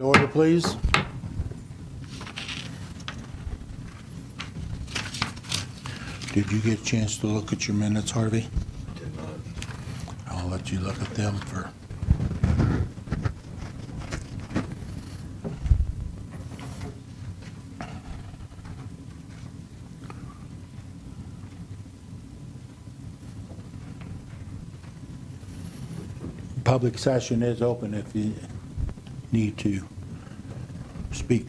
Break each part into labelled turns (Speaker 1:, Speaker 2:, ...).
Speaker 1: Order, please. Did you get a chance to look at your minutes, Harvey?
Speaker 2: Did not.
Speaker 1: I'll let you look at them for. Public session is open if you need to speak.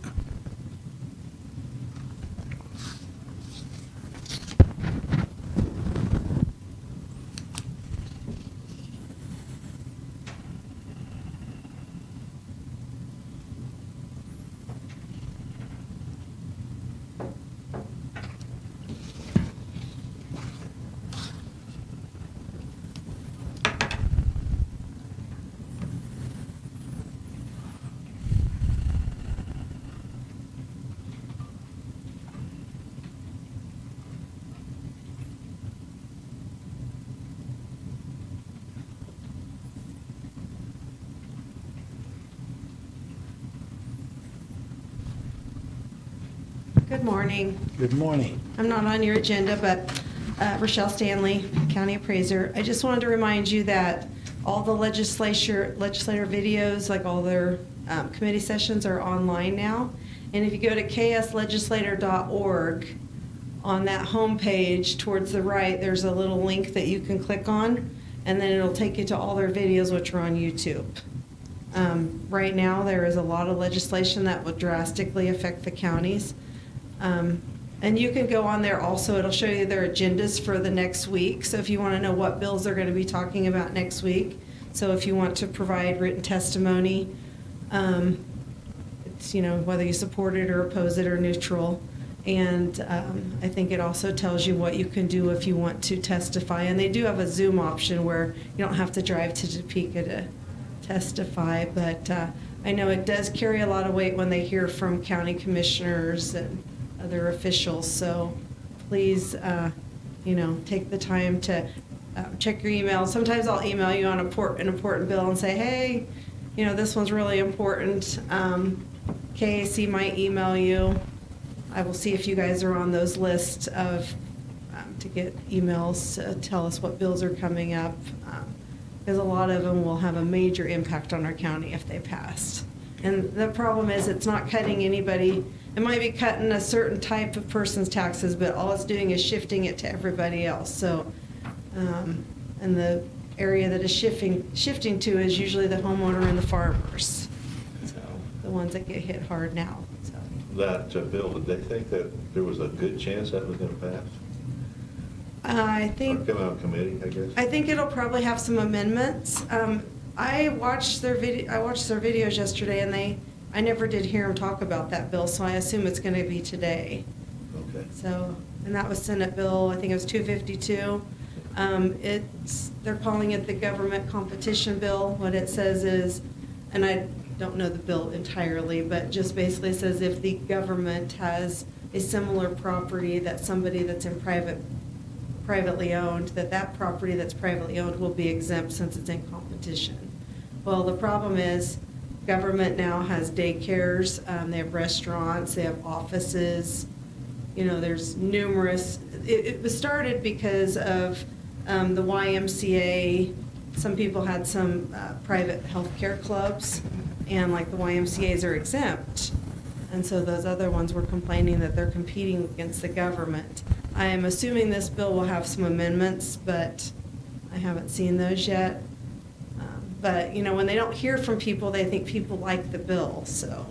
Speaker 3: Good morning.
Speaker 1: Good morning.
Speaker 3: I'm not on your agenda, but Rochelle Stanley, County Appraiser. I just wanted to remind you that all the legislator videos, like all their committee sessions, are online now. And if you go to kslegislator.org, on that homepage towards the right, there's a little link that you can click on, and then it'll take you to all their videos, which are on YouTube. Right now, there is a lot of legislation that will drastically affect the counties. And you can go on there also, it'll show you their agendas for the next week. So if you want to know what bills they're going to be talking about next week. So if you want to provide written testimony, it's, whether you support it or oppose it or neutral. And I think it also tells you what you can do if you want to testify. And they do have a Zoom option where you don't have to drive to Topeka to testify. But I know it does carry a lot of weight when they hear from county commissioners and other officials, so please, take the time to check your email. Sometimes I'll email you on an important bill and say, hey, this one's really important. KAC might email you. I will see if you guys are on those lists of to get emails to tell us what bills are coming up, because a lot of them will have a major impact on our county if they pass. And the problem is it's not cutting anybody. It might be cutting a certain type of person's taxes, but all it's doing is shifting it to everybody else. So, and the area that is shifting to is usually the homeowner and the farmers. So, the ones that get hit hard now. So.
Speaker 2: That bill, did they think that there was a good chance that was going to pass?
Speaker 3: I think.
Speaker 2: Or come out of committee, I guess?
Speaker 3: I think it'll probably have some amendments. I watched their videos yesterday, and I never did hear them talk about that bill, so I assume it's going to be today.
Speaker 2: Okay.
Speaker 3: So, and that was Senate Bill, I think it was 252. They're calling it the government competition bill. What it says is, and I don't know the bill entirely, but just basically says if the government has a similar property that somebody that's in privately owned, that property that's privately owned will be exempt since it's in competition. Well, the problem is government now has daycares, they have restaurants, they have offices, there's numerous. It was started because of the YMCA. Some people had some private healthcare clubs, and like the YMCA's are exempt. And so those other ones were complaining that they're competing against the government. I am assuming this bill will have some amendments, but I haven't seen those yet. But, when they don't hear from people, they think people like the bill. So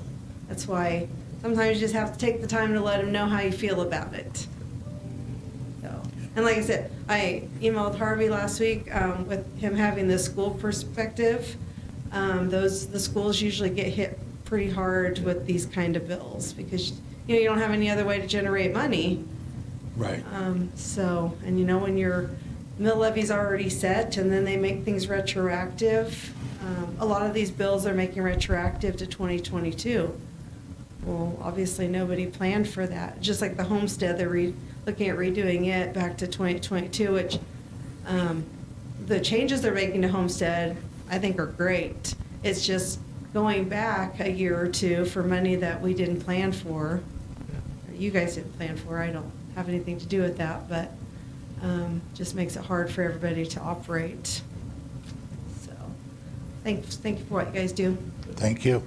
Speaker 3: that's why sometimes you just have to take the time to let them know how you feel about it. So, and like I said, I emailed Harvey last week with him having the school perspective. The schools usually get hit pretty hard with these kind of bills because, you don't have any other way to generate money.
Speaker 1: Right.
Speaker 3: So, and when your mill levy's already set and then they make things retroactive, a lot of these bills are making retroactive to 2022. Well, obviously nobody planned for that. Just like the homestead, they're looking at redoing it back to 2022, which the changes they're making to homestead, I think, are great. It's just going back a year or two for money that we didn't plan for. Or you guys didn't plan for. I don't have anything to do with that, but just makes it hard for everybody to operate. So, thank you for what you guys do.
Speaker 1: Thank you.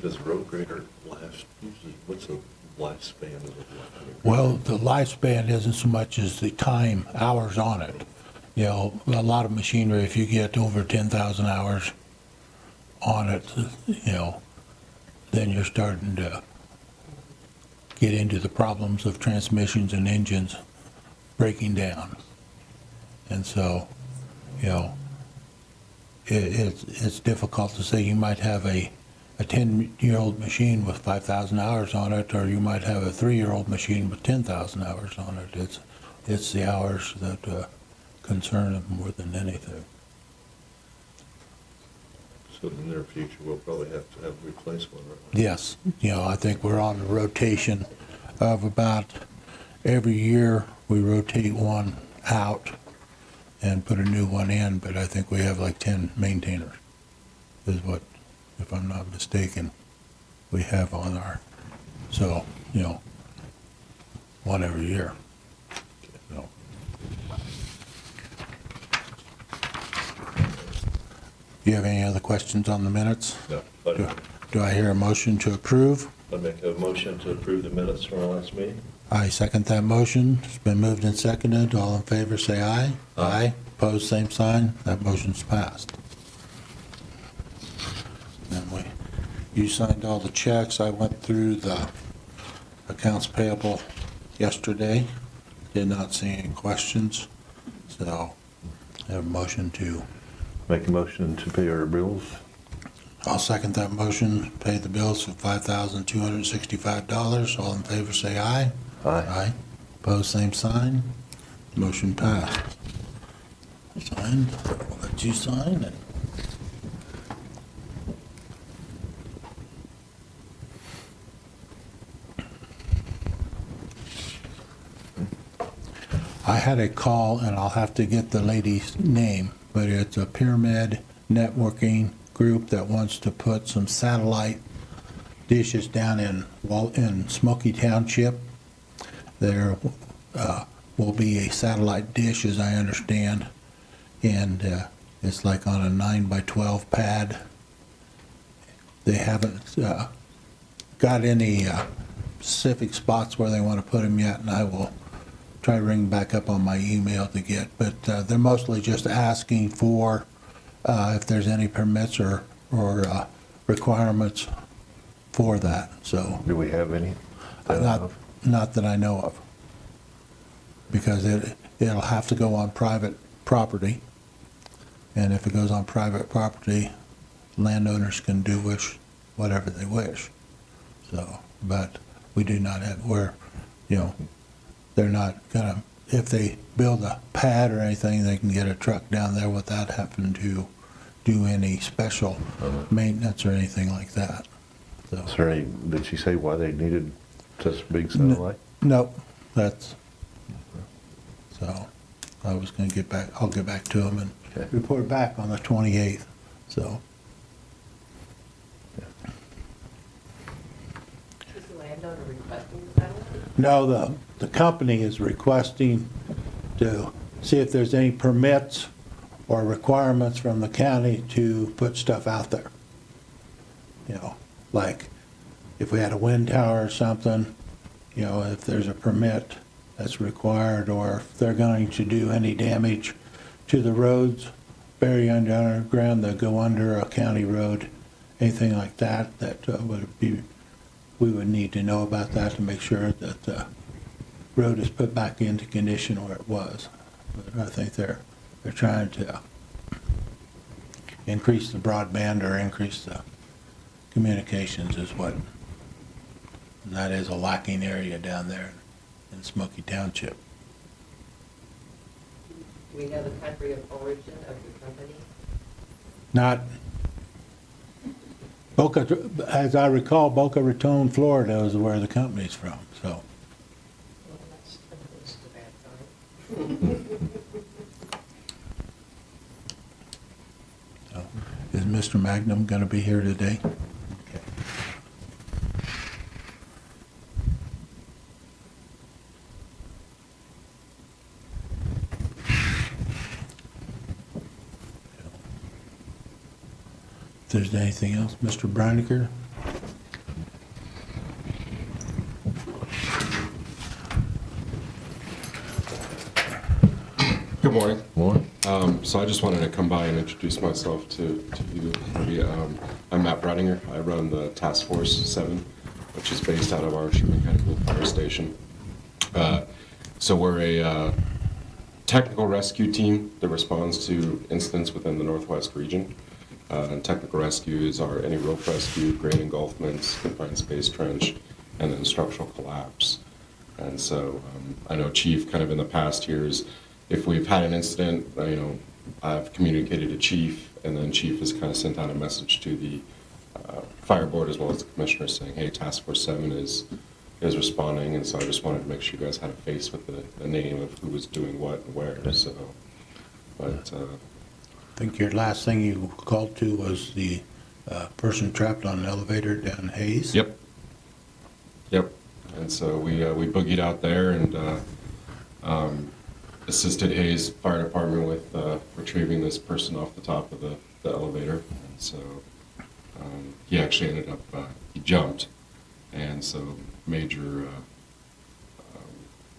Speaker 2: Does road grader last, usually, what's the lifespan of it?
Speaker 1: Well, the lifespan isn't so much as the time, hours on it. You know, a lot of machinery, if you get over 10,000 hours on it, you know, then you're starting to get into the problems of transmissions and engines breaking down. And so, you know, it's difficult to say. You might have a 10-year-old machine with 5,000 hours on it, or you might have a 3-year-old machine with 10,000 hours on it. It's the hours that concern them more than anything.
Speaker 2: So in the near future, we'll probably have to have replaced one, right?
Speaker 1: Yes, you know, I think we're on a rotation of about every year we rotate one out and put a new one in, but I think we have like 10 maintainers is what, if I'm not mistaken, we have on our, so, you know, one every year. So. Do you have any other questions on the minutes?
Speaker 2: No.
Speaker 1: Do I hear a motion to approve?
Speaker 2: I make a motion to approve the minutes from our last meeting.
Speaker 1: I second that motion. It's been moved and seconded. All in favor, say aye.
Speaker 2: Aye.
Speaker 1: Opposed, same sign. That motion's passed. Then you signed all the checks. I went through the accounts payable yesterday. Did not see any questions. So I have a motion to,
Speaker 2: Make a motion to pay our bills.
Speaker 1: I'll second that motion. Pay the bills for $5,265. All in favor, say aye. Aye. Opposed, same sign. Motion passed. Signed. I'll let you sign it. I had a call, and I'll have to get the lady's name, but it's a pyramid networking group that wants to put some satellite dishes down in Smoky Township. There will be a satellite dish, as I understand, and it's like on a 9x12 pad. They haven't got any specific spots where they want to put them yet, and I will try to ring back up on my email to get, but they're mostly just asking for if there's any permits or requirements for that, so.
Speaker 2: Do we have any?
Speaker 1: Not that I know of, because it'll have to go on private property, and if it goes on private property, landowners can do whatever they wish. So, but we do not have, they're not gonna, if they build a pad or anything, they can get a truck down there without having to do any special maintenance or anything like that. So.
Speaker 2: Is there any, did she say why they needed such a big satellite?
Speaker 1: Nope, that's, so, I was gonna get back, I'll get back to them and
Speaker 2: Okay.
Speaker 1: report back on the 28th, so.
Speaker 4: Is the landowner requesting the satellite?
Speaker 1: No, the company is requesting to see if there's any permits or requirements from the county to put stuff out there. You know, like if we had a wind tower or something, you know, if there's a permit that's required, or if they're going to do any damage to the roads, bury underground that go under a county road, anything like that, that would be, we would need to know about that to make sure that the road is put back into condition where it was. But I think they're trying to increase the broadband or increase the communications is what, and that is a lacking area down there in Smoky Township.
Speaker 4: Do we know the country of origin of the company?
Speaker 1: Not, Boca, as I recall, Boca Raton, Florida is where the company's from, so.
Speaker 4: Well, that's a bad sign.
Speaker 1: So, is Mr. Magnum going to be here today? Okay. If there's anything else, Mr. Brineker?
Speaker 5: Good morning.
Speaker 6: Morning.
Speaker 5: So I just wanted to come by and introduce myself to you. I'm Matt Bredinger. I run the Task Force 7, which is based out of our Sherman County Fire Station. So we're a technical rescue team that responds to incidents within the Northwest region. And technical rescue is any rope rescue, grade engulfments, confined space trench, and then structural collapse. And so I know Chief kind of in the past years, if we've had an incident, I've communicated to Chief, and then Chief has kind of sent out a message to the fire board as well as the commissioner saying, hey, Task Force 7 is responding, and so I just wanted to make sure you guys had a face with the name of who was doing what and where. So, but
Speaker 1: I think your last thing you called to was the person trapped on an elevator down Hayes?
Speaker 5: Yep. And so we boogied out there and assisted Hayes Fire Department with retrieving this person off the top of the elevator. And so he actually ended up, he jumped, and so major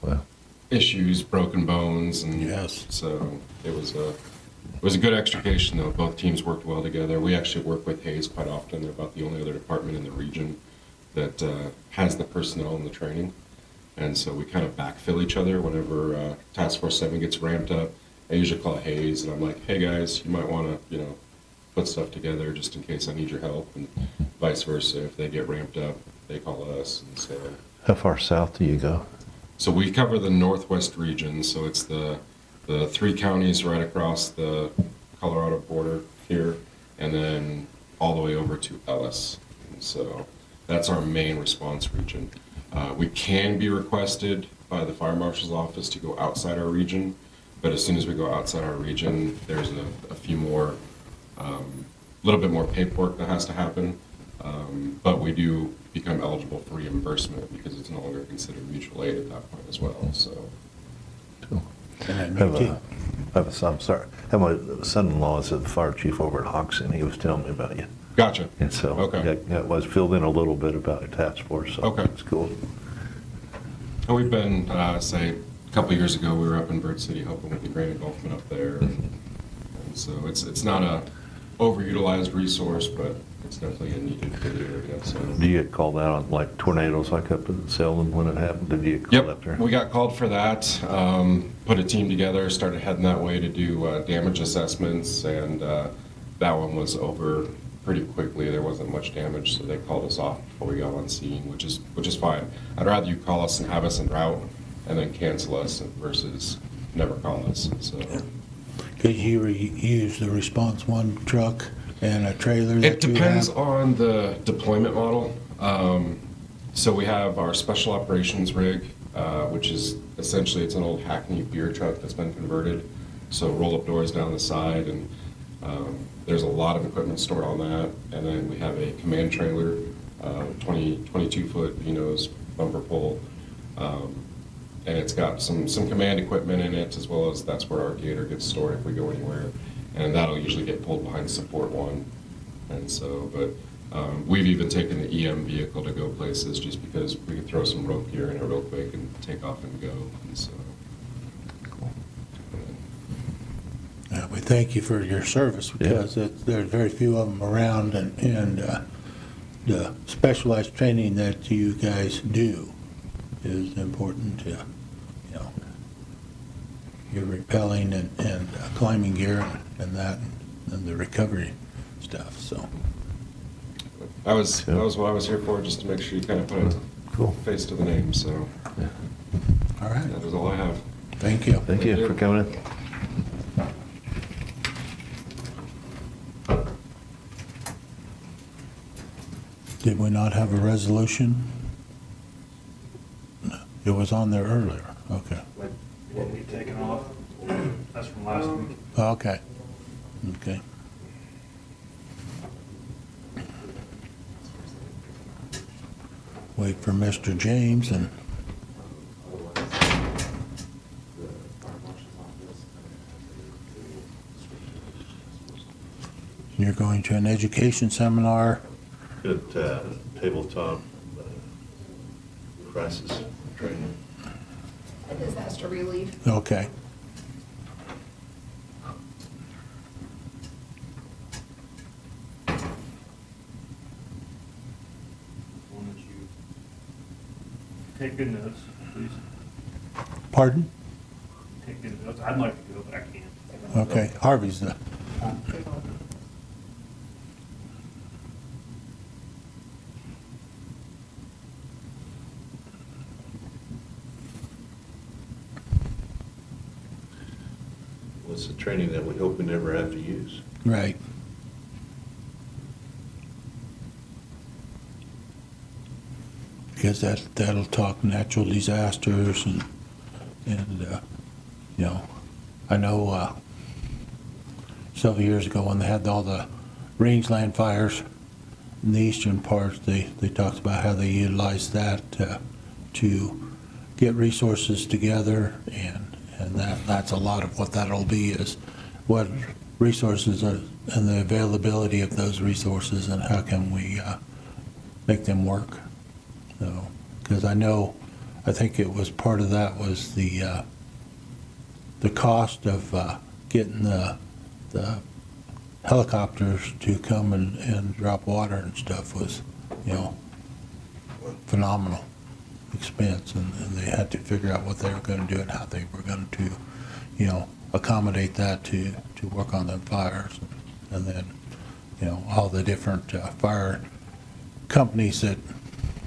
Speaker 6: Well,
Speaker 5: issues, broken bones, and
Speaker 1: Yes.
Speaker 5: so it was a good extrication though. Both teams worked well together. We actually work with Hayes quite often. They're about the only other department in the region that has the personnel and the training. And so we kind of backfill each other whenever Task Force 7 gets ramped up. I usually call Hayes, and I'm like, hey guys, you might want to, put stuff together just in case I need your help, and vice versa. If they get ramped up, they call us. And so,
Speaker 6: how far south do you go?
Speaker 5: so we cover the Northwest region, so it's the 3 counties right across the Colorado border here, and then all the way over to Ellis. And so that's our main response region. We can be requested by the fire marshal's office to go outside our region, but as soon as we go outside our region, there's a few more, little bit more paperwork that has to happen, but we do become eligible for reimbursement because it's no longer considered mutual aid at that point as well. So,
Speaker 6: Cool.
Speaker 1: And
Speaker 6: I
Speaker 1: then
Speaker 6: have
Speaker 1: you
Speaker 6: I'm sorry. I have my son-in-law is the fire chief over at Hoxton. He was telling me about you.
Speaker 5: gotcha.
Speaker 6: And so
Speaker 5: Okay.
Speaker 6: I was filled in a little bit about your task force. So
Speaker 5: Okay.
Speaker 6: it's cool.
Speaker 5: And we've been, say, a couple of years ago, we were up in Bird City helping with the grade engulfment up there. And so it's not a overutilized resource, but it's definitely a needed for the area. So.
Speaker 6: Do you get called out on like tornadoes like up in Selden when it happened? Did you get called up there?
Speaker 5: Yep, we got called for that. Put a team together, started heading that way to do damage assessments, and that one was over pretty quickly. There wasn't much damage, so they called us off before we got on scene, which is fine. I'd rather you call us and have us en route and then cancel us versus never call us. So
Speaker 1: Could you use the Response 1 truck and a trailer that
Speaker 5: it depends
Speaker 1: you
Speaker 5: on the deployment model. So we have our special operations rig, which is essentially it's an old Hackney beer truck that's been converted. So roll-up doors down the side, and there's a lot of equipment stored on that. And then we have a command trailer, 22-foot V-nose bumper pull, and it's got some command equipment in it, as well as that's where our gator gets stored if we go anywhere. And that'll usually get pulled behind support 1. And so, but we've even taken the EM vehicle to go places just because we could throw some rope gear in it real quick and take off and go. And so,
Speaker 1: thank you for your service, because there's very few of them around, and the specialized training that you guys do is important to, you know, your rappelling and climbing gear and that, and the recovery stuff, so.
Speaker 5: That was what I was here for, just to make sure you kind of put a
Speaker 6: Cool.
Speaker 5: face to the name, so
Speaker 6: Yeah.
Speaker 1: All right,
Speaker 5: that is all I have.
Speaker 1: thank you.
Speaker 6: Thank you for coming in.
Speaker 1: Did we not have a resolution? It was on there earlier, okay.
Speaker 7: Didn't get taken off. That's from last week.
Speaker 1: Okay, okay. Wait for Mr. James, and you're going to an education seminar.
Speaker 2: Good tabletop crisis training.
Speaker 8: A disaster relief.
Speaker 1: Okay,
Speaker 7: One that you take good notes, please.
Speaker 1: pardon?
Speaker 7: Take good notes. I'd like to go, but I can't.
Speaker 1: Okay, Harvey's the,
Speaker 2: What's the training that we hope we never have to use?
Speaker 1: right. Because that'll talk natural disasters and, you know, I know, several years ago when they had all the rangeland fires in the eastern parts, they talked about how they utilized that to get resources together, and that's a lot of what that'll be, is what resources are and the availability of those resources, and how can we make them work. So, because I think it was part of that was the cost of getting the helicopters to come and drop water and stuff was, you know, phenomenal expense, and they had to figure out what they were going to do and how they were going to, you know, accommodate that to work on them fires, and then, you know, all the different fire companies that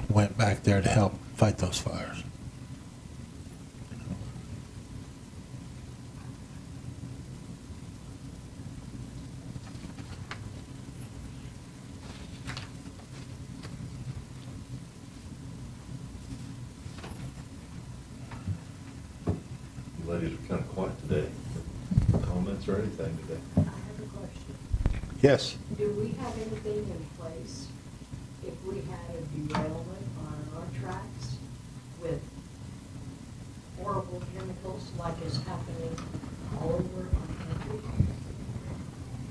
Speaker 1: went back there to help fight those fires.
Speaker 2: You ladies are kind of quiet today. Comments or anything today?
Speaker 4: I have a question.
Speaker 1: Yes.
Speaker 4: Do we have anything in place if we had a derailment on our tracks with horrible chemicals like is happening all over our country?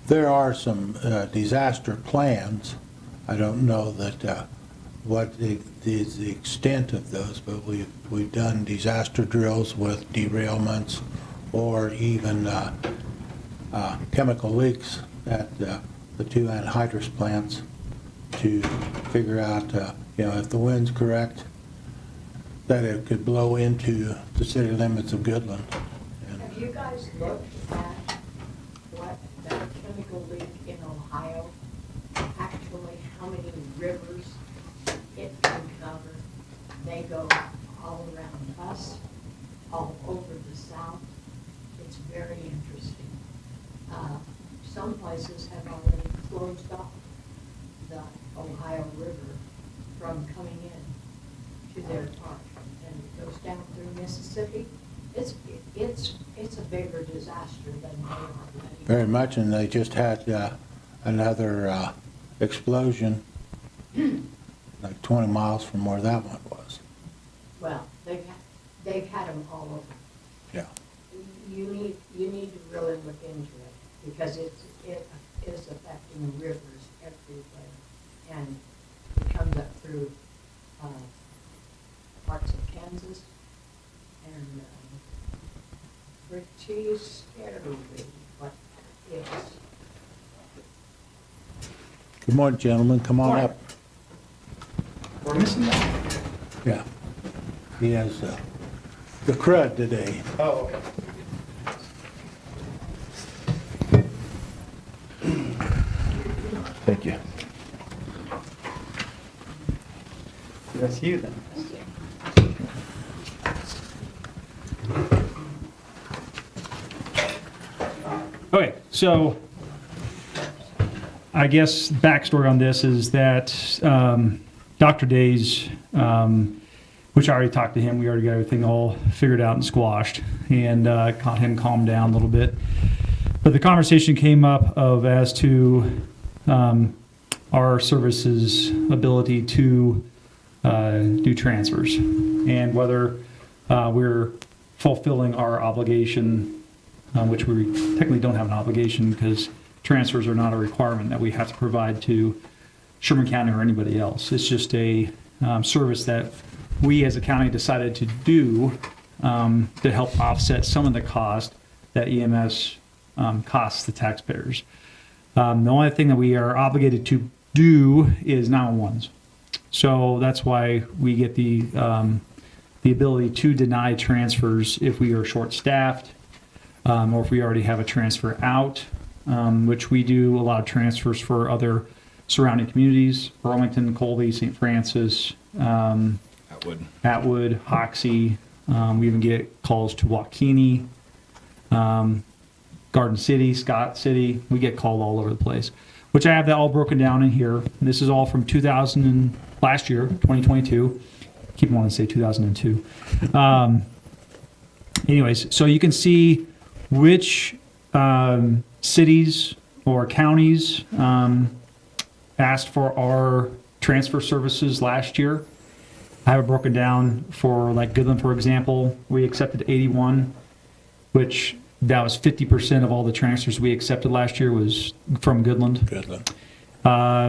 Speaker 1: There are some disaster plans. I don't know that what is the extent of those, but we've done disaster drills with derailments or even chemical leaks at the two anhydrous plants to figure out, you know, if the wind's correct, that it could blow into the city limits of Goodland. And
Speaker 4: Have you guys looked at what that chemical leak in Ohio, actually how many rivers it can cover? They go all around us, all over the south. It's very interesting. Some places have already closed off the Ohio River from coming in to their park, and it goes down through Mississippi. It's a bigger disaster than they are letting.
Speaker 1: very much, and they just had another explosion like 20 miles from where that one was.
Speaker 4: Well, they've had them all over.
Speaker 1: Yeah.
Speaker 4: You need to really look into it, because it is affecting rivers everywhere. And it comes up through parts of Kansas, and pretty scary what
Speaker 1: Good morning, gentlemen, come on up.
Speaker 9: We're missing that.
Speaker 1: Yeah. He has the crud today.
Speaker 9: Oh, okay.
Speaker 6: Thank you.
Speaker 9: That's you then. Okay, so I guess backstory on this is that Dr. Days, which I already talked to him, we already got everything all figured out and squashed, and got him calmed down a little bit. But the conversation came up as to our service's ability to do transfers and whether we're fulfilling our obligation, which we technically don't have an obligation because transfers are not a requirement that we have to provide to Sherman County or anybody else. It's just a service that we as a county decided to do to help offset some of the cost that EMS costs the taxpayers. The only thing that we are obligated to do is 911s. So that's why we get the ability to deny transfers if we are short-staffed or if we already have a transfer out, which we do a lot of transfers for other surrounding communities, Burlington, Colby, St. Francis, Atwood, Hoxie. We even get calls to Waukene, Garden City, Scott City. We get called all over the place, which I have that all broken down in here. This is all from last year, 2022. Keep wanting to say 2002. Anyways, so you can see which cities or counties asked for our transfer services last year. I have it broken down for like Goodland, for example. We accepted 81, which that was 50% of all the transfers we accepted last year was from Goodland.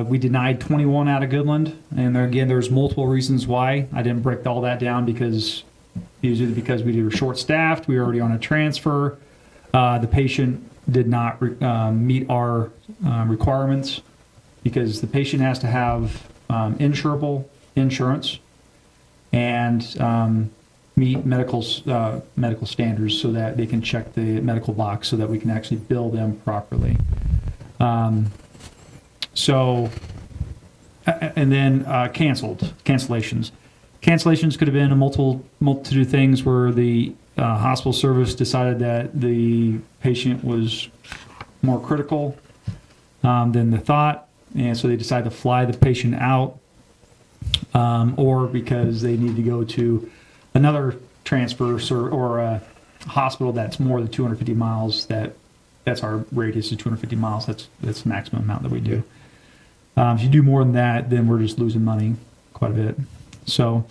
Speaker 9: We denied 21 out of Goodland, and there, again, there's multiple reasons why. I didn't break all that down because usually because we were short-staffed, we were already on a transfer. The patient did not meet our requirements because the patient has to have insurable insurance and meet medical standards so that they can check the medical box so that we can actually bill them properly. And then cancellations. Cancellations could have been a multitude of things where the hospital service decided that the patient was more critical than they thought, and so they decided to fly the patient out, or because they need to go to another transfer or a hospital that's more than 250 miles. That's our radius is 250 miles. That's the maximum amount that we do. If you do more than that, then we're just losing money quite a bit. So,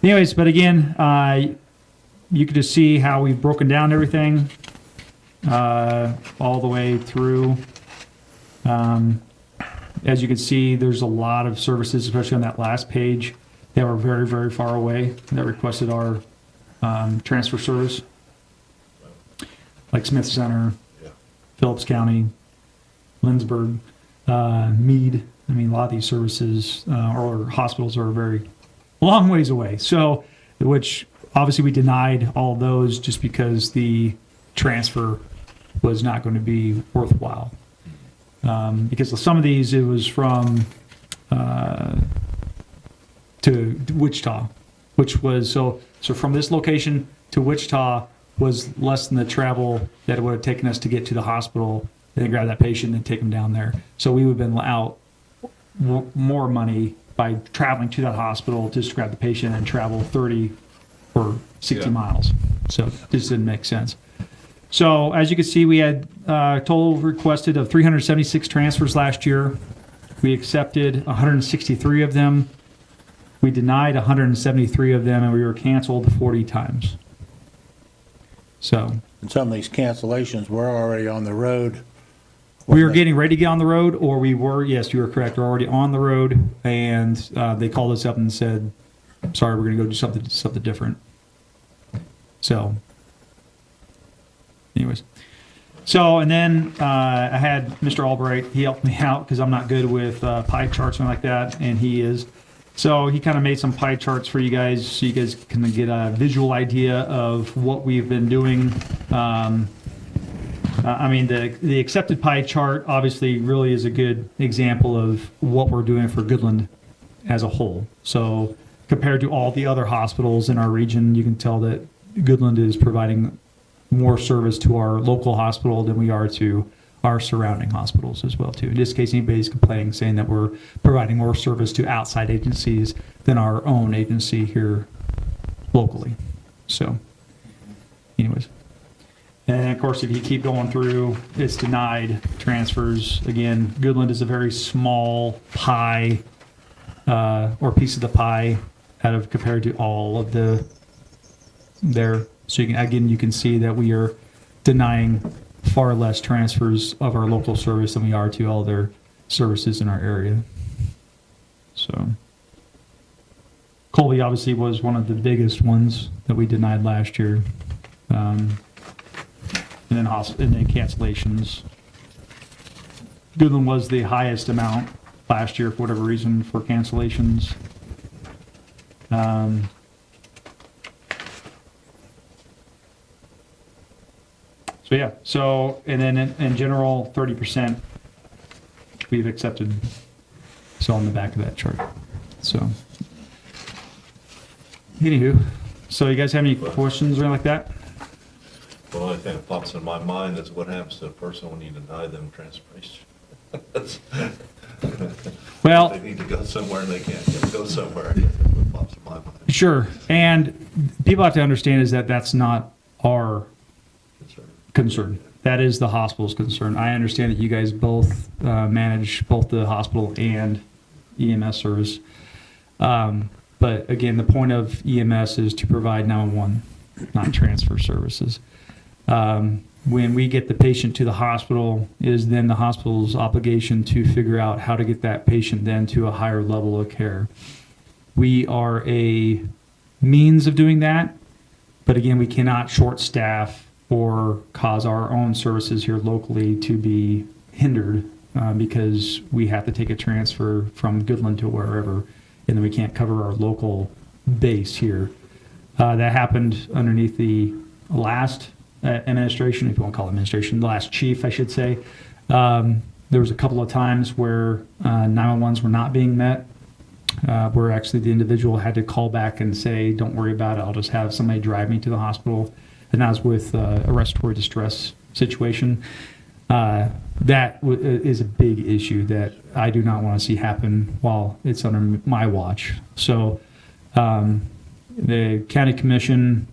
Speaker 9: anyways, but again, you can just see how we've broken down everything all the way through. As you can see, there's a lot of services, especially on that last page, that were very, very far away that requested our transfer service, like Smith Center, Phillips County, Lindsborg, Meade. I mean, a lot of these services or hospitals are a very long ways away. So, which obviously we denied all those just because the transfer was not going to be worthwhile. Because some of these, it was from to Wichita, which was so from this location to Wichita was less than the travel that it would have taken us to get to the hospital and then grab that patient and take them down there. So we would have been out more money by traveling to that hospital just to grab the patient and travel 30 or 60 miles. So this didn't make sense. So as you can see, we had total requested of 376 transfers last year. We accepted 163 of them. We denied 173 of them, and we were canceled 40 times. So
Speaker 1: And some of these cancellations, we're already on the road.
Speaker 9: we were getting ready to get on the road, or we were, yes, you were correct, we're already on the road, and they called us up and said, sorry, we're going to go do something different. So, anyways. So, and then I had Mr. Albright, he helped me out because I'm not good with pie charts and like that, and he is. So he kind of made some pie charts for you guys so you guys can get a visual idea of what we've been doing. I mean, the accepted pie chart obviously really is a good example of what we're doing for Goodland as a whole. So compared to all the other hospitals in our region, you can tell that Goodland is providing more service to our local hospital than we are to our surrounding hospitals as well too. In this case, anybody's complaining, saying that we're providing more service to outside agencies than our own agency here locally. So anyways. And of course, if you keep going through, it's denied transfers. Again, Goodland is a very small pie or piece of the pie out of compared to all of the there. So you can see that we are denying far less transfers of our local service than we are to all their services in our area. So Colby obviously was one of the biggest ones that we denied last year. And then cancellations. Goodland was the highest amount last year for whatever reason for cancellations. So yeah, and then in general, 30% we've accepted. So on the back of that chart. So, anywho, so you guys have any questions or anything like that?
Speaker 2: The only thing that pops in my mind is what happens to a person when you deny them transportation?
Speaker 9: Well,
Speaker 2: They need to go somewhere and they can't go somewhere. That's what pops in my mind.
Speaker 9: sure. And people have to understand is that that's not our concern. That is the hospital's concern. I understand that you guys both manage both the hospital and EMS service. But again, the point of EMS is to provide 911, not transfer services. When we get the patient to the hospital, it is then the hospital's obligation to figure out how to get that patient then to a higher level of care. We are a means of doing that, but again, we cannot short staff or cause our own services here locally to be hindered because we have to take a transfer from Goodland to wherever, and then we can't cover our local base here. That happened underneath the last administration, if you want to call it administration, the last chief, I should say. There was a couple of times where 911s were not being met, where actually the individual had to call back and say, don't worry about it, I'll just have somebody drive me to the hospital. And that was with a respiratory distress situation. That is a big issue that I do not want to see happen while it's under my watch. So the county commission,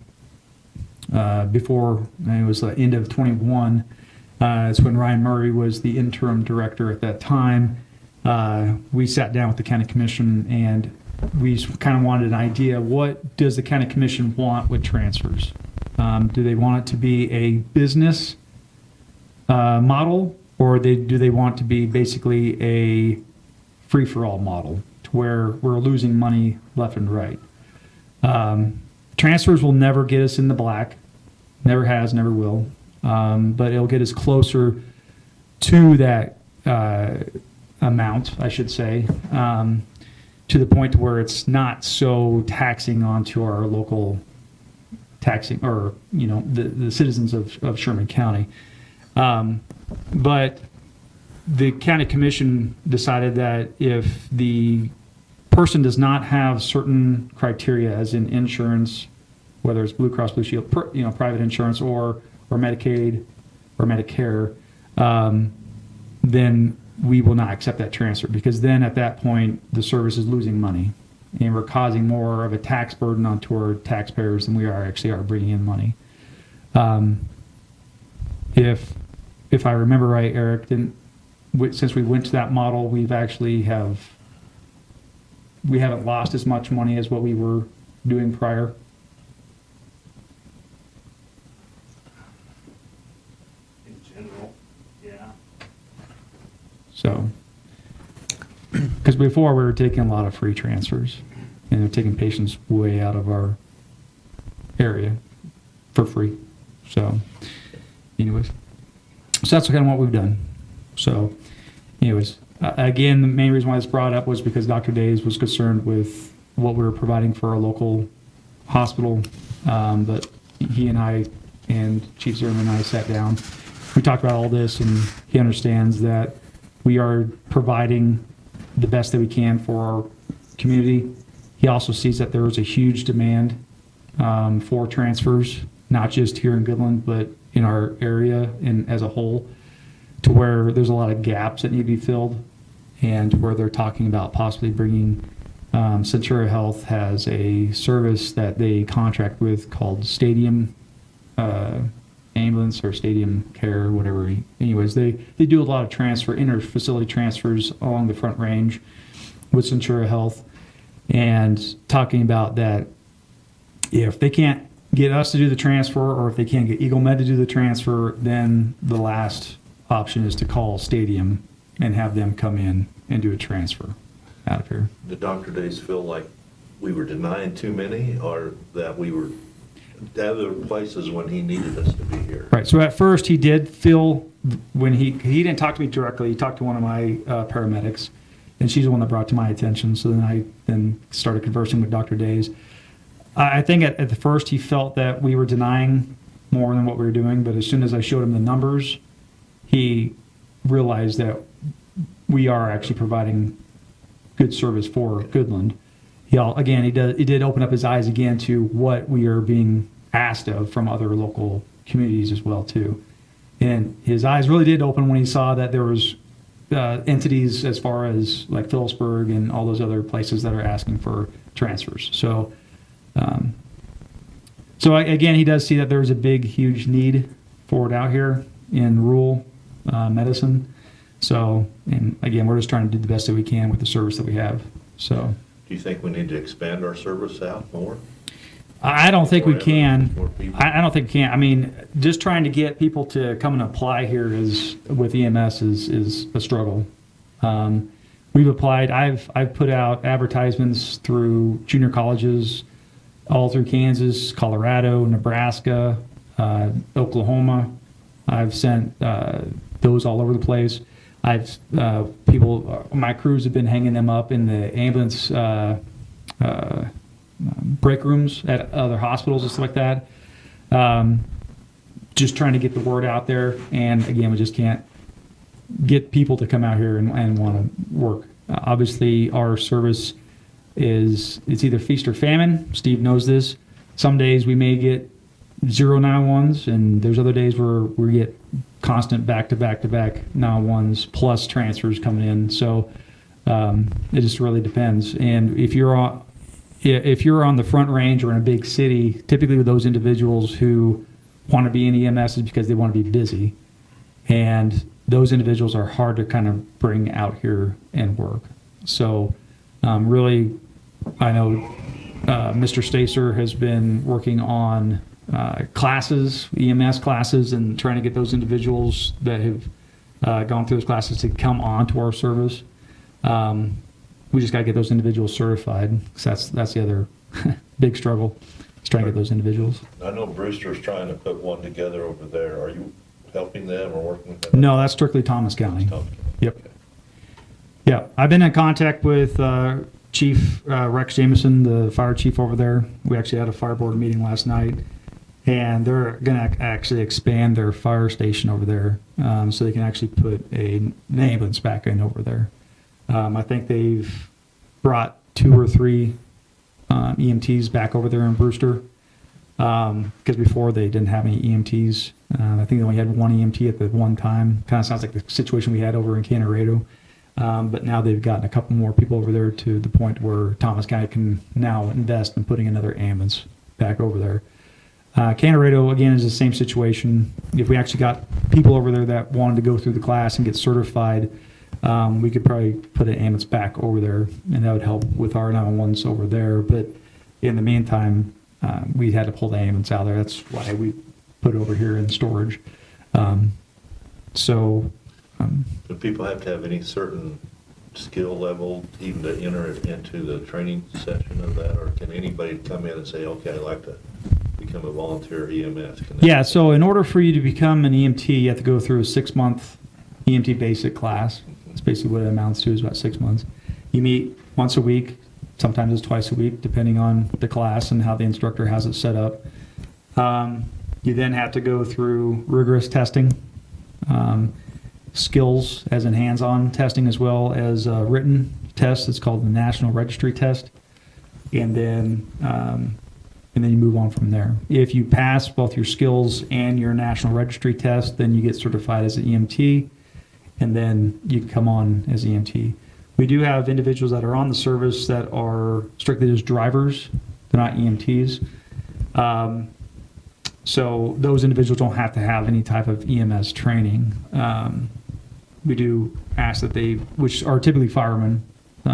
Speaker 9: before it was the end of 21, it's when Ryan Murray was the interim director at that time. We sat down with the county commission and we kind of wanted an idea, what does the county commission want with transfers? Do they want it to be a business model, or do they want to be basically a free-for-all model to where we're losing money left and right? Transfers will never get us in the black, never has, never will, but it'll get us closer to that amount, I should say, to the point where it's not so taxing onto our local taxing, or the citizens of Sherman County. But the county commission decided that if the person does not have certain criteria, as in insurance, whether it's Blue Cross Blue Shield, private insurance, or Medicaid or Medicare, then we will not accept that transfer, because then at that point the service is losing money and we're causing more of a tax burden onto our taxpayers than we are bringing in money. If I remember right, Eric, then since we went to that model, we haven't lost as much money as what we were doing prior.
Speaker 7: In general, yeah.
Speaker 9: So, because before we were taking a lot of free transfers, and they're taking patients way out of our area for free. So, anyways. So that's kind of what we've done. So, anyways, again, the main reason why this brought up was because Dr. Days was concerned with what we were providing for our local hospital. But he and I and Chief Sherman and I sat down. We talked about all this, and he understands that we are providing the best that we can for our community. He also sees that there is a huge demand for transfers, not just here in Goodland, but in our area and as a whole, to where there's a lot of gaps that need to be filled, and where they're talking about possibly bringing Centura Health has a service that they contract with called Stadium Ambulance or Stadium Care, whatever. Anyways, they do a lot of inter-facility transfers along the Front Range with Centura Health, and talking about that if they can't get us to do the transfer, or if they can't get Eagle Med to do the transfer, then the last option is to call Stadium and have them come in and do a transfer out of here.
Speaker 6: Did Dr. Days feel like we were denying too many, or that we were at other places when he needed us to be here?
Speaker 9: Right. So at first he did feel, when he didn't talk to me directly, he talked to one of my paramedics, and she's the one that brought it to my attention. So then I started conversing with Dr. Days. I think at the first he felt that we were denying more than what we were doing, but as soon as I showed him the numbers, he realized that we are actually providing good service for Goodland. He did open up his eyes again to what we are being asked of from other local communities as well too. And his eyes really did open when he saw that there was entities as far as like Phillipsburg and all those other places that are asking for transfers. So, again, he does see that there's a big, huge need for it out here in rural medicine. So, and again, we're just trying to do the best that we can with the service that we have. So,
Speaker 6: Do you think we need to expand our service out more?
Speaker 9: I don't think we
Speaker 6: More
Speaker 9: can.
Speaker 6: evidence, more people?
Speaker 9: I don't think we can. I mean, just trying to get people to come and apply here with EMS is a struggle. We've applied. I've put out advertisements through junior colleges all through Kansas, Colorado, Nebraska, Oklahoma. I've sent those all over the place. My crews have been hanging them up in the ambulance break rooms at other hospitals and stuff like that. Just trying to get the word out there. And again, we just can't get people to come out here and want to work. Obviously, our service it's either feast or famine. Steve knows this. Some days we may get 091s, and there's other days where we get constant back-to-back-to-back 911s plus transfers coming in. So it just really depends. And if you're on the Front Range or in a big city, typically with those individuals who want to be in EMS is because they want to be busy, and those individuals are hard to kind of bring out here and work. So really, I know Mr. Stacer has been working on classes, EMS classes, and trying to get those individuals that have gone through those classes to come on to our service. We just got to get those individuals certified, because that's the other big struggle, is trying to get those individuals.
Speaker 6: I know Brewster's trying to put one together over there. Are you helping them or working with them?
Speaker 9: No, that's strictly Thomas County.
Speaker 6: Thomas County.
Speaker 9: Yep. Yeah, I've been in contact with Chief Rex Jameson, the fire chief over there. We actually had a fire board meeting last night, and they're going to actually expand their fire station over there, so they can actually put an ambulance back in over there. I think they've brought 2 or 3 EMTs back over there in Brewster, because before they didn't have any EMTs. I think they only had 1 EMT at the one time. Kind of sounds like the situation we had over in Canarado. But now they've gotten a couple more people over there to the point where Thomas County can now invest in putting another ambulance back over there. Canarado, again, is the same situation. If we actually got people over there that wanted to go through the class and get certified, we could probably put an ambulance back over there, and that would help with our 911s over there. But in the meantime, we had to pull the ambulance out of there. That's why we put it over here in storage.
Speaker 6: Do people have to have any certain skill level even to enter into the training session of that, or can anybody come in and say, okay, I'd like to become a volunteer EMS?
Speaker 9: Yeah, so in order for you to become an EMT, you have to go through a 6-month EMT basic class. That's basically what it amounts to, is about 6 months. You meet once a week, sometimes it's twice a week, depending on the class and how the instructor has it set up. You then have to go through rigorous testing, skills as in hands-on testing, as well as a written test. It's called the National Registry Test. And then you move on from there. If you pass both your skills and your National Registry Test, then you get certified as an EMT, and then you come on as EMT. We do have individuals that are on the service that are strictly just drivers. They're not EMTs. So those individuals don't have to have any type of EMS training. We do ask that they, which are typically firemen,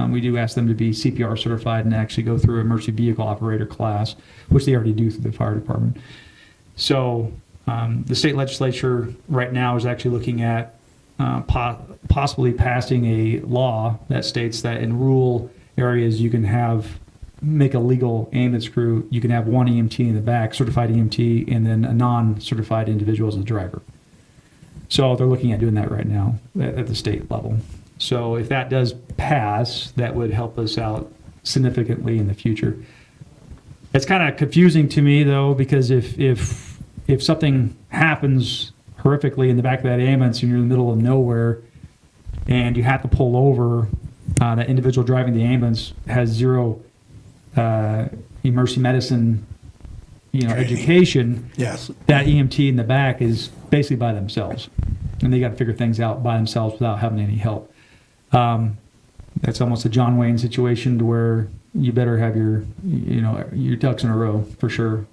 Speaker 9: we do ask them to be CPR certified and actually go through an emergency vehicle operator class, which they already do through the fire department. So the state legislature right now is actually looking at possibly passing a law that states that in rural areas you can make a legal ambulance crew. You can have one EMT in the back, certified EMT, and then a non-certified individual as a driver. So they're looking at doing that right now at the state level. So if that does pass, that would help us out significantly in the future. It's kind of confusing to me though, because if something happens horrifically in the back of that ambulance and you're in the middle of nowhere and you have to pull over, that individual driving the ambulance has zero emergency medicine, education.
Speaker 1: Yes.
Speaker 9: That EMT in the back is basically by themselves, and they got to figure things out by themselves without having any help. That's almost a John Wayne situation to where you better have your ducks in a row for sure.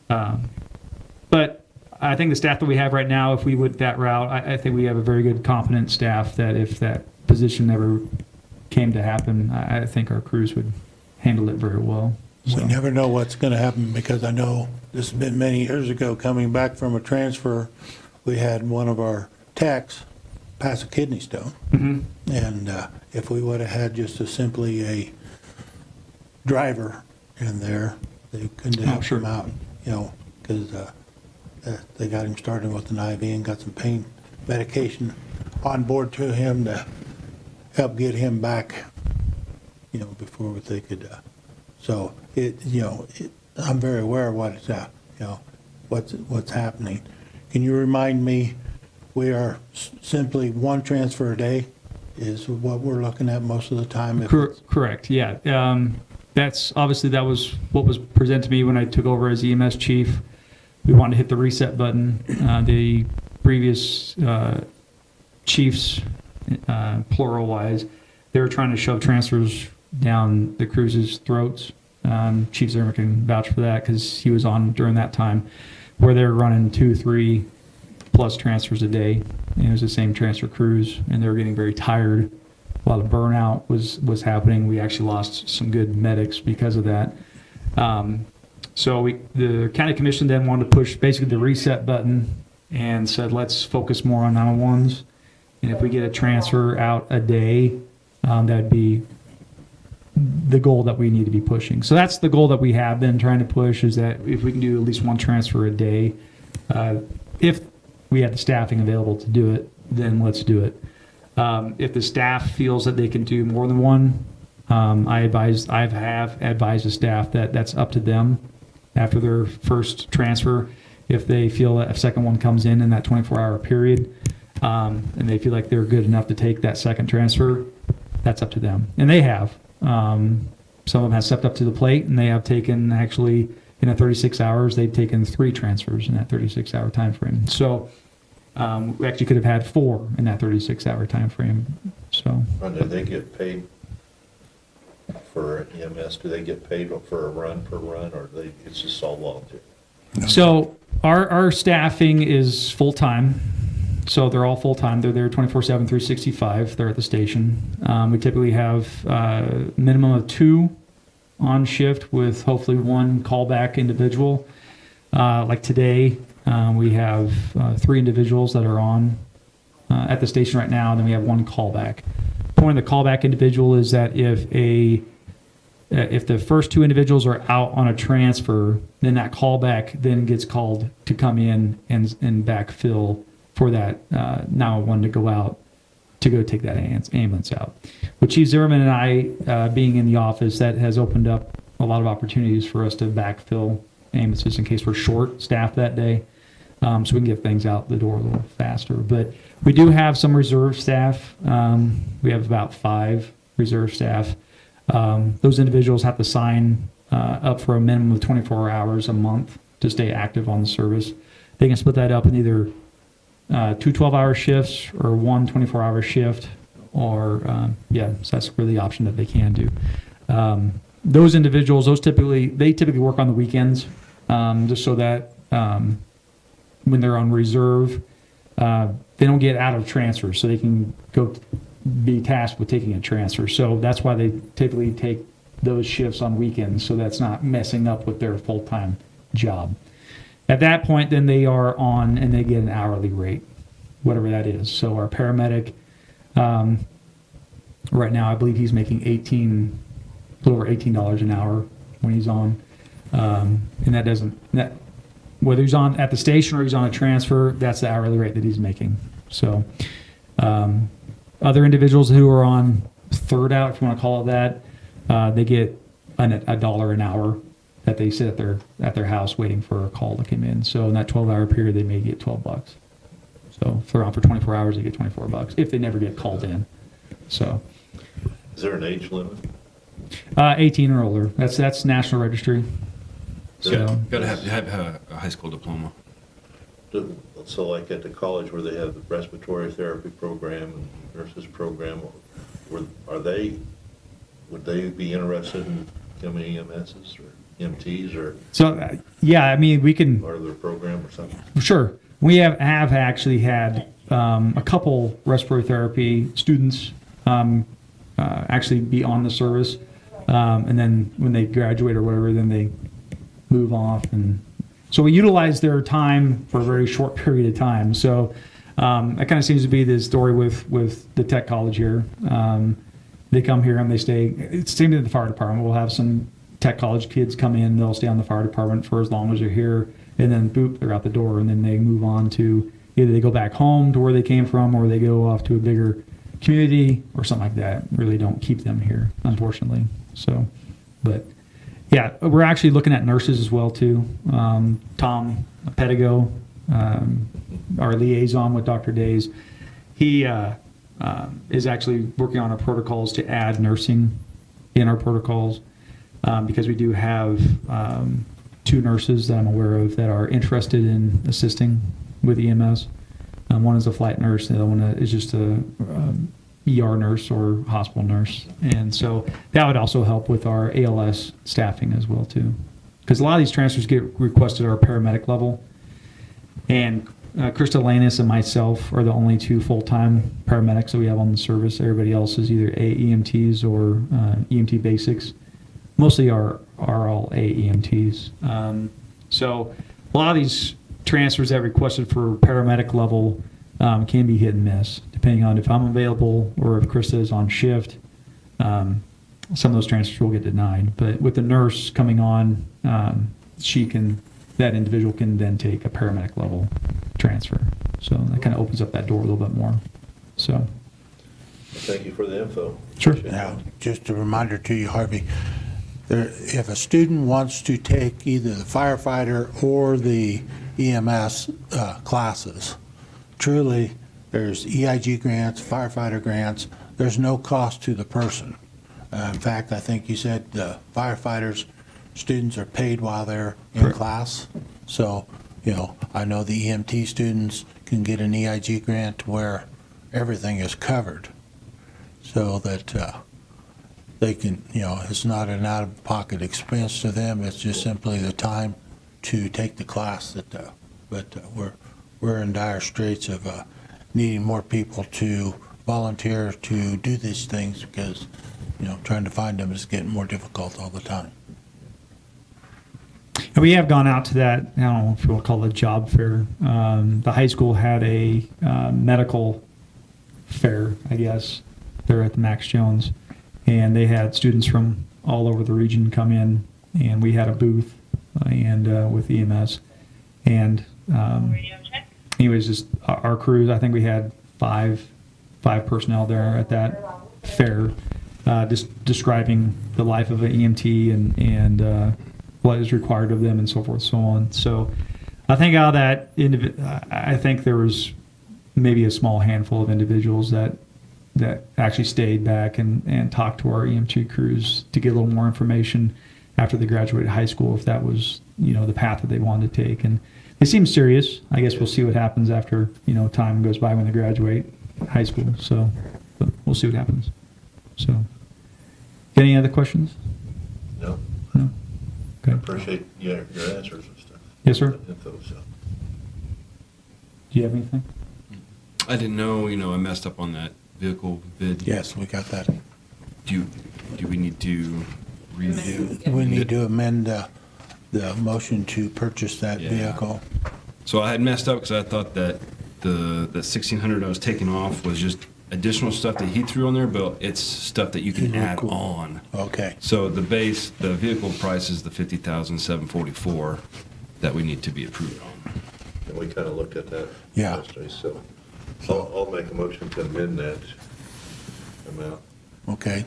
Speaker 9: But I think the staff that we have right now, if we went that route, I think we have a very good, competent staff that if that position ever came to happen, I think our crews would handle it very well.
Speaker 1: We
Speaker 9: So.
Speaker 1: never know what's going to happen, because I know this has been many years ago, coming back from a transfer, we had one of our techs pass a kidney stone.
Speaker 9: Mhm.
Speaker 1: And if we would have had just simply a driver in there, they couldn't help
Speaker 9: sure.
Speaker 1: him out, because they got him started with an IV and got some pain medication on board to him to help get him back, before they could. So I'm very aware of what's happening. Can you remind me, we are simply one transfer a day is what we're looking at most of the time?
Speaker 9: Correct. Yeah. That was what was presented to me when I took over as EMS chief. We wanted to hit the reset button. The previous chiefs, plural wise, they were trying to shove transfers down the crews' throats. Chief Sherman can vouch for that because he was on during that time, where they were running 2-3 plus transfers a day. And it was the same transfer crews, and they were getting very tired. A lot of burnout was happening. We actually lost some good medics because of that. So the county commission then wanted to push basically the reset button and said, let's focus more on 911s. And if we get a transfer out a day, that'd be the goal that we need to be pushing. So that's the goal that we have been trying to push, is that if we can do at least one transfer a day, if we have the staffing available to do it, then let's do it. If the staff feels that they can do more than one, I have advised the staff that that's up to them after their first transfer. If they feel that a second one comes in that 24-hour period, and they feel like they're good enough to take that second transfer, that's up to them. And they have. Some of them have stepped up to the plate, and they have taken, actually, in a 36 hours, they've taken 3 transfers in that 36-hour time frame. So we actually could have had 4 in that 36-hour time frame. So.
Speaker 6: And do they get paid for EMS? Do they get paid for a run per run, or it's just all volunteer?
Speaker 9: So our staffing is full-time. So they're all full-time. They're there 24/7, 365. They're at the station. We typically have a minimum of 2 on shift with hopefully 1 callback individual. Like today, we have 3 individuals that are on at the station right now, and then we have 1 callback. The point of the callback individual is that if a if the first two individuals are out on a transfer, then that callback then gets called to come in and backfill for that 911 to go out to go take that ambulance out. With Chief Zimmerman and I being in the office, that has opened up a lot of opportunities for us to backfill ambulances in case we're short staffed that day, so we can get things out the door a little faster. But we do have some reserve staff. We have about 5 reserve staff. Those individuals have to sign up for a minimum of 24 hours a month to stay active on the service. They can split that up in either 2 12-hour shifts or 1 24-hour shift, or so that's really the option that they can do. Those individuals, they typically work on the weekends, just so that when they're on reserve, they don't get out of transfer, so they can go be tasked with taking a transfer. So that's why they typically take those shifts on weekends, so that's not messing up with their full-time job. At that point, then they are on and they get an hourly rate, whatever that is. So our paramedic, right now, I believe he's making a little over $18 an hour when he's on. And whether he's on at the station or he's on a transfer, that's the hourly rate that he's making. So other individuals who are on third out, if you want to call it that, they get $1 an hour that they sit at their house waiting for a call to come in. So in that 12-hour period, they may get $12. So if they're on for 24 hours, they get $24 if they never get called in. So
Speaker 6: Is there an age limit?
Speaker 9: 18 or older. That's National Registry. So
Speaker 10: Got to have a high school diploma.
Speaker 6: So like at the college where they have the respiratory therapy program and nurses program, would they be interested in becoming EMSs or EMTs or
Speaker 9: so yeah, I mean we can.
Speaker 6: part of their program or something?
Speaker 9: Sure. We have actually had a couple respiratory therapy students actually be on the service, and then when they graduate or whatever, then they move off. And so we utilize their time for a very short period of time. So that kind of seems to be the story with the tech college here. They come here and they stay. It's the same in the fire department. We'll have some tech college kids come in. They'll stay on the fire department for as long as they're here. And then boop, they're out the door, and then they move on to either they go back home to where they came from, or they go off to a bigger community or something like that. Really don't keep them here, unfortunately. So, but yeah, we're actually looking at nurses as well too. Tom Pedigo, our liaison with Dr. Days, he is actually working on our protocols to add nursing in our protocols, because we do have 2 nurses that I'm aware of that are interested in assisting with EMS. One is a flight nurse, and the other one is just a ER nurse or hospital nurse. And so that would also help with our ALS staffing as well too. Because a lot of these transfers get requested at our paramedic level. And Krista Lannis and myself are the only 2 full-time paramedics that we have on the service. Everybody else is either AEMTs or EMT basics. Mostly are all AEMTs. So a lot of these transfers that are requested for paramedic level can be hit and miss, depending on if I'm available or if Krista is on shift. Some of those transfers will get denied. But with the nurse coming on, that individual can then take a paramedic level transfer. So that kind of opens up that door a little bit more. So.
Speaker 6: Thank you for the info.
Speaker 9: Sure.
Speaker 1: Now, just a reminder to you, Harvey, if a student wants to take either the firefighter or the EMS classes, truly, there's EIG grants, firefighter grants. There's no cost to the person. In fact, I think you said the firefighters, students are paid while they're in class. So, I know the EMT students can get an EIG grant where everything is covered, so that they can, it's not an out-of-pocket expense to them. It's just simply the time to take the class. But we're in dire straits of needing more people to volunteer to do these things, because trying to find them is getting more difficult all the time.
Speaker 9: And we have gone out to that, I don't know if you want to call it a job fair. The high school had a medical fair, I guess. They're at the Max Jones. and they had students from all over the region come in, and we had a booth and with EMS. And anyways, just our crews, I think we had five personnel there at that fair, just describing the life of an EMT and what is required of them and so forth, so on. So I think out of that, I think there was maybe a small handful of individuals that actually stayed back and talked to our EMT crews to get a little more information after they graduated high school, if that was, the path that they wanted to take. And they seem serious. I guess we'll see what happens after, time goes by when they graduate high school. So, but we'll see what happens. So, any other questions?
Speaker 6: No,
Speaker 9: No?
Speaker 6: I
Speaker 9: Okay.
Speaker 6: appreciate your answers and stuff.
Speaker 9: Yes, sir.
Speaker 6: Info, so.
Speaker 9: Do you have anything?
Speaker 10: I didn't know, I messed up on that vehicle bid.
Speaker 1: Yes, we got that.
Speaker 10: Do we need to redo?
Speaker 1: We need to amend the motion to purchase that
Speaker 10: Yeah.
Speaker 1: vehicle.
Speaker 10: So I had messed up because I thought that the 1,600 I was taking off was just additional stuff that he threw on there, but it's stuff that you can add
Speaker 1: Cool.
Speaker 10: on.
Speaker 1: Okay.
Speaker 10: So the vehicle price is the 50,744 that we need to be approved on.
Speaker 6: And we kind of looked at that
Speaker 1: Yeah.
Speaker 6: yesterday, so I'll make a motion to amend that amount.
Speaker 1: Okay,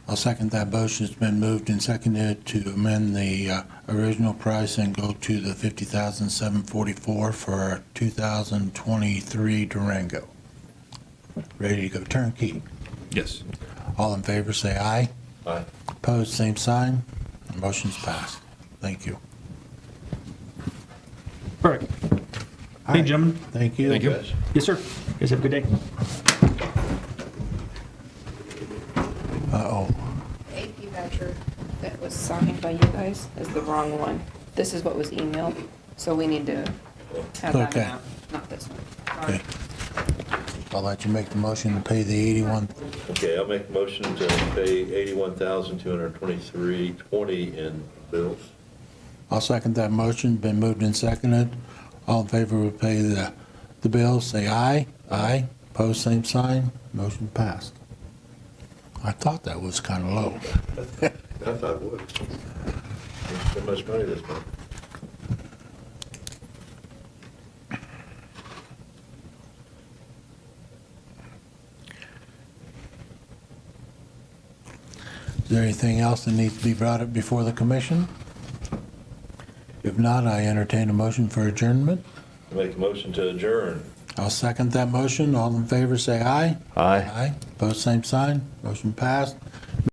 Speaker 1: I'll second that motion. It's been moved and seconded to amend the original price and go to the $50,744 for our 2023 Durango. Ready to go turnkey.
Speaker 10: Yes.
Speaker 1: All in favor, say aye.
Speaker 6: Aye.
Speaker 1: Opposed, same sign. Motion's passed. Thank you.
Speaker 9: Perfect.
Speaker 1: All
Speaker 9: Hey,
Speaker 1: right.
Speaker 9: gentlemen.
Speaker 1: Thank you.
Speaker 10: Thank you.
Speaker 6: Guys.
Speaker 9: Yes, sir. You guys have a good day.
Speaker 1: Uh-oh.
Speaker 8: AP voucher that was signed by you guys is the wrong one. This is what was emailed, so we need to have that
Speaker 1: Okay.
Speaker 8: amount, not this one. Sorry.
Speaker 1: Okay. I'll let you make the motion to pay the 81.
Speaker 6: Okay, I'll make a motion to pay $81,223.20 in bills.
Speaker 1: I'll second that motion. Been moved and seconded. All in favor will pay the bills, say aye. Aye. Opposed, same sign. Motion passed. I thought that was kind of low.
Speaker 6: I thought it would. There's so much money this month.
Speaker 1: Is there anything else that needs to be brought up before the commission? If not, I entertain a motion for adjournment.
Speaker 6: I make a motion to adjourn.
Speaker 1: I'll second that motion. All in favor, say aye.
Speaker 6: Aye.
Speaker 1: Aye. Opposed, same sign. Motion passed.